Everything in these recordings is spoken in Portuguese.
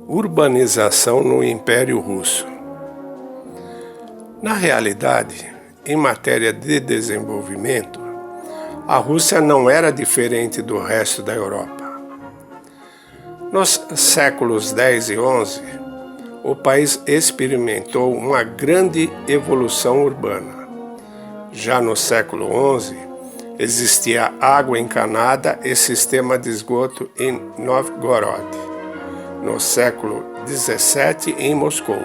Urbanização no Império Russo. Na realidade, em matéria de desenvolvimento, a Rússia não era diferente do resto da Europa. Nos séculos X e XI, o país experimentou uma grande evolução urbana. Já no século XI, existia água encanada e sistema de esgoto em Novgorod. No século XVII, em Moscou.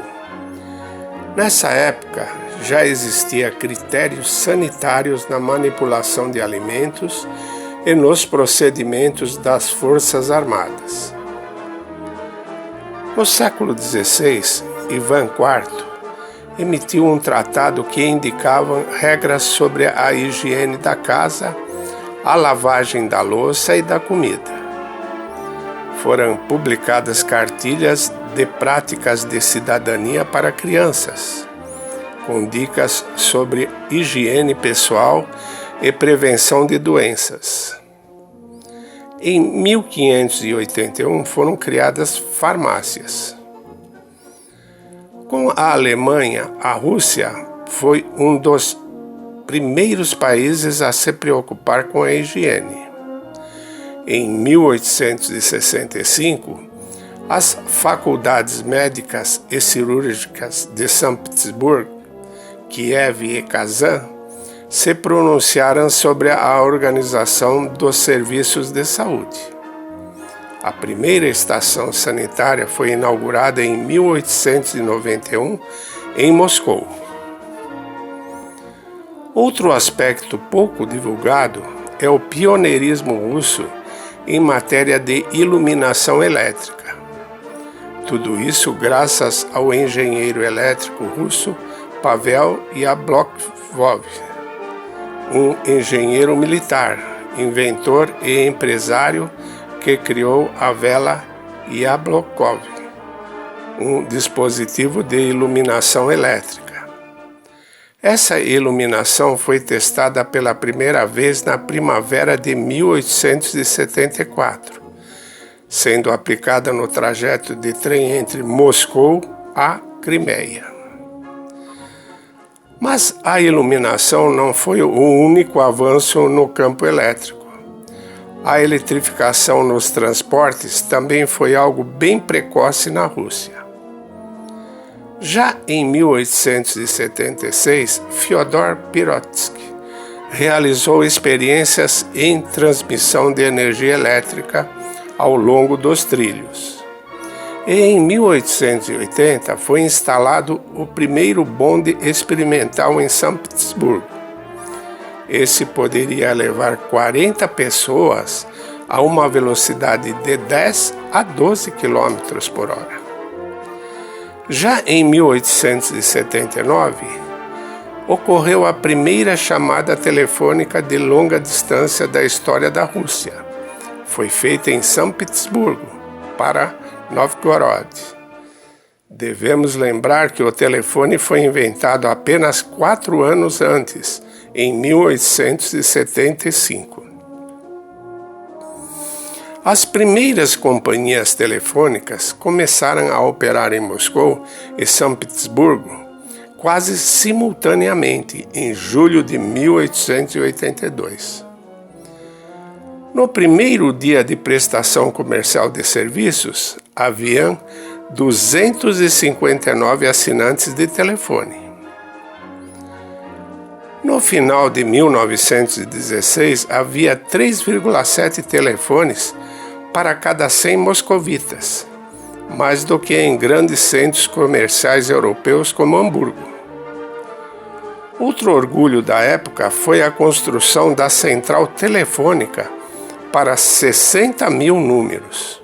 Nessa época, já existia critérios sanitários na manipulação de alimentos e nos procedimentos das Forças Armadas. No século XVI, Ivan IV emitiu um tratado que indicava regras sobre a higiene da casa, a lavagem da louça e da comida. Foram publicadas cartilhas de práticas de cidadania para crianças, com dicas sobre higiene pessoal e prevenção de doenças. Em 1581 foram criadas farmácias. Com a Alemanha, a Rússia foi um dos primeiros países a se preocupar com a higiene. Em 1865, as faculdades médicas e cirúrgicas de São Petersburgo, Kiev e Kazan se pronunciaram sobre a organização dos serviços de saúde. A primeira estação sanitária foi inaugurada em 1891 em Moscou. Outro aspecto pouco divulgado é o pioneirismo russo em matéria de iluminação elétrica. Tudo isso graças ao engenheiro elétrico russo Pavel Yablokov, um engenheiro militar, inventor e empresário que criou a vela Yablokov, um dispositivo de iluminação elétrica. Essa iluminação foi testada pela primeira vez na primavera de 1874, sendo aplicada no trajeto de trem entre Moscou a Crimeia. Mas a iluminação não foi o único avanço no campo elétrico. A eletrificação nos transportes também foi algo bem precoce na Rússia. Já em 1876, Fyodor Pirotsky realizou experiências em transmissão de energia elétrica ao longo dos trilhos. E em 1880 foi instalado o primeiro bonde experimental em São Petersburgo. Esse poderia levar 40 pessoas a uma velocidade de 10 a 12 km por hora. Já em 1879, ocorreu a primeira chamada telefônica de longa distância da história da Rússia. Foi feita em São Petersburgo, para Novgorod. Devemos lembrar que o telefone foi inventado apenas 4 anos antes, em 1875. As primeiras companhias telefônicas começaram a operar em Moscou e São Petersburgo quase simultaneamente, em julho de 1882. No primeiro dia de prestação comercial de serviços, haviam 259 assinantes de telefone. No final de 1916, havia 3,7 telefones para cada 100 moscovitas, mais do que em grandes centros comerciais europeus como Hamburgo. Outro orgulho da época foi a construção da central telefônica para 60 mil números.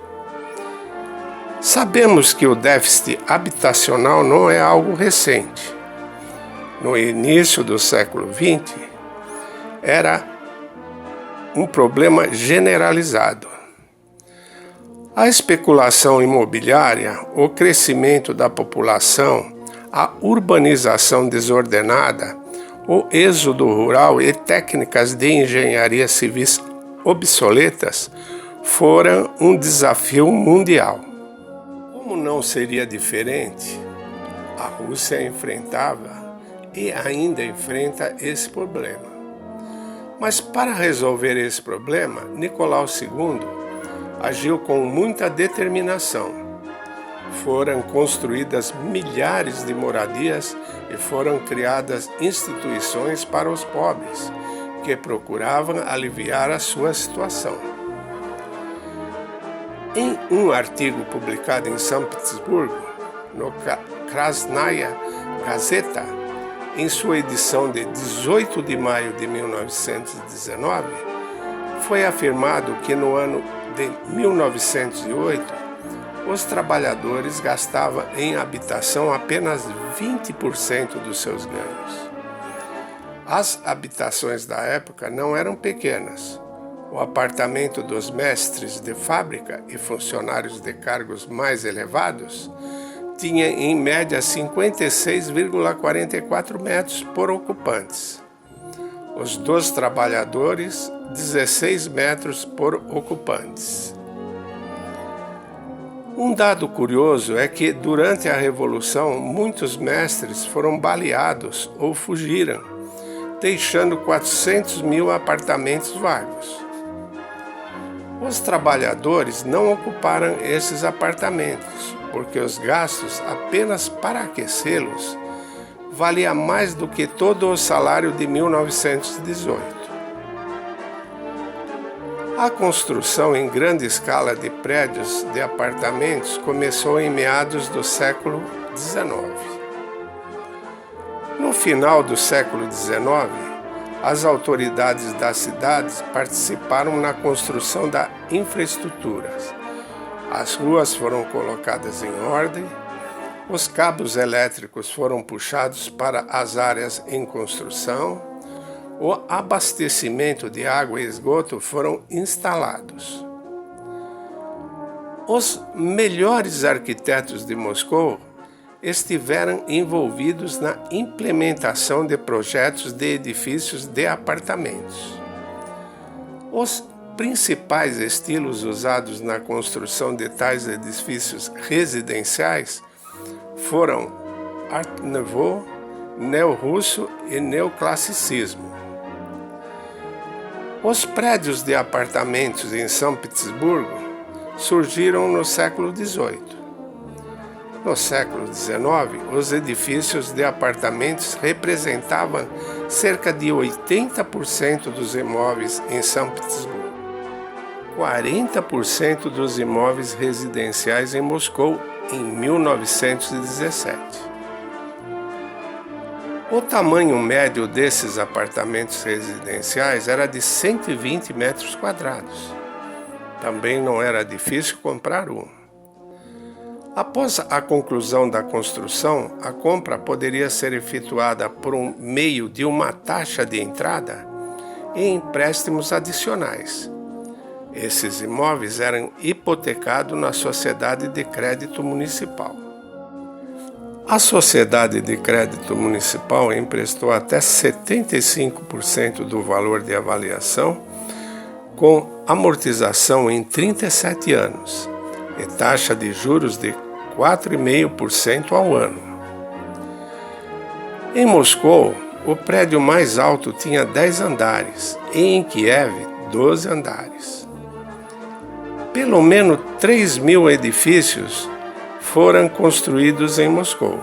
Sabemos que o déficit habitacional não é algo recente. No início do século XX, era um problema generalizado. A especulação imobiliária, o crescimento da população, a urbanização desordenada, o êxodo rural e técnicas de engenharia civis obsoletas foram um desafio mundial. Como não seria diferente, a Rússia enfrentava e ainda enfrenta esse problema. Mas para resolver esse problema, Nicolau II agiu com muita determinação. Foram construídas milhares de moradias e foram criadas instituições para os pobres, que procuravam aliviar a sua situação. Em um artigo publicado em São Petersburgo, no Krasnaya Gazeta, em sua edição de 18 de maio de 1919, foi afirmado que no ano de 1908, os trabalhadores gastavam em habitação apenas 20% dos seus ganhos. As habitações da época não eram pequenas. O apartamento dos mestres de fábrica e funcionários de cargos mais elevados tinha em média 56,44 metros por ocupantes. Os dos trabalhadores, 16 metros por ocupantes. Um dado curioso é que, durante a Revolução, muitos mestres foram baleados ou fugiram, deixando 400 mil apartamentos vagos. Os trabalhadores não ocuparam esses apartamentos, porque os gastos apenas para aquecê-los valia mais do que todo o salário de 1918. A construção em grande escala de prédios de apartamentos começou em meados do século XIX. No final do século XIX, as autoridades das cidades participaram na construção da infraestrutura. As ruas foram colocadas em ordem, os cabos elétricos foram puxados para as áreas em construção, o abastecimento de água e esgoto foram instalados. Os melhores arquitetos de Moscou estiveram envolvidos na implementação de projetos de edifícios de apartamentos. Os principais estilos usados na construção de tais edifícios residenciais foram Art Nouveau, Neo-Russo e Neoclassicismo. Os prédios de apartamentos em São Petersburgo surgiram no século XVIII. No século XIX, os edifícios de apartamentos representavam cerca de 80% dos imóveis em São Petersburgo, 40% dos imóveis residenciais em Moscou em 1917. O tamanho médio desses apartamentos residenciais era de 120 metros quadrados. Também não era difícil comprar um. Após a conclusão da construção, a compra poderia ser efetuada por meio de uma taxa de entrada e empréstimos adicionais. Esses imóveis eram hipotecados na Sociedade de Crédito Municipal. A Sociedade de Crédito Municipal emprestou até 75% do valor de avaliação, com amortização em 37 anos e taxa de juros de 4,5% ao ano. Em Moscou, o prédio mais alto tinha 10 andares e em Kiev, 12 andares. Pelo menos 3.000 edifícios foram construídos em Moscou.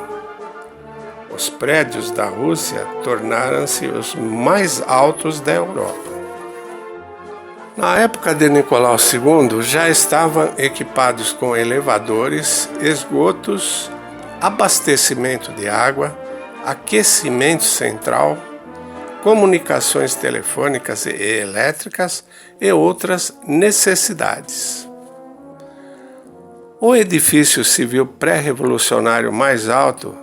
Os prédios da Rússia tornaram-se os mais altos da Europa. Na época de Nicolau II, já estavam equipados com elevadores, esgotos, abastecimento de água, aquecimento central, comunicações telefônicas e elétricas e outras necessidades. O edifício civil pré-revolucionário mais alto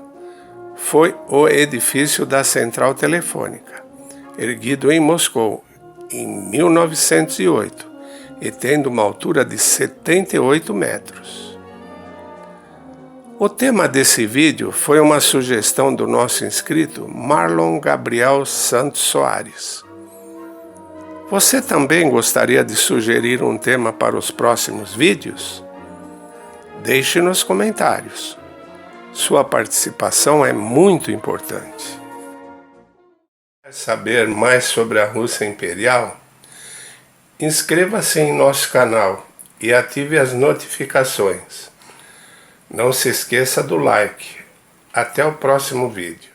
foi o edifício da Central Telefônica, erguido em Moscou em 1908 e tendo uma altura de 78 metros. O tema desse vídeo foi uma sugestão do nosso inscrito Marlon Gabriel Santos Soares. Você também gostaria de sugerir um tema para os próximos vídeos? Deixe nos comentários. Sua participação é muito importante. Quer saber mais sobre a Rússia Imperial? Inscreva-se em nosso canal e ative as notificações. Não se esqueça do like. Até o próximo vídeo.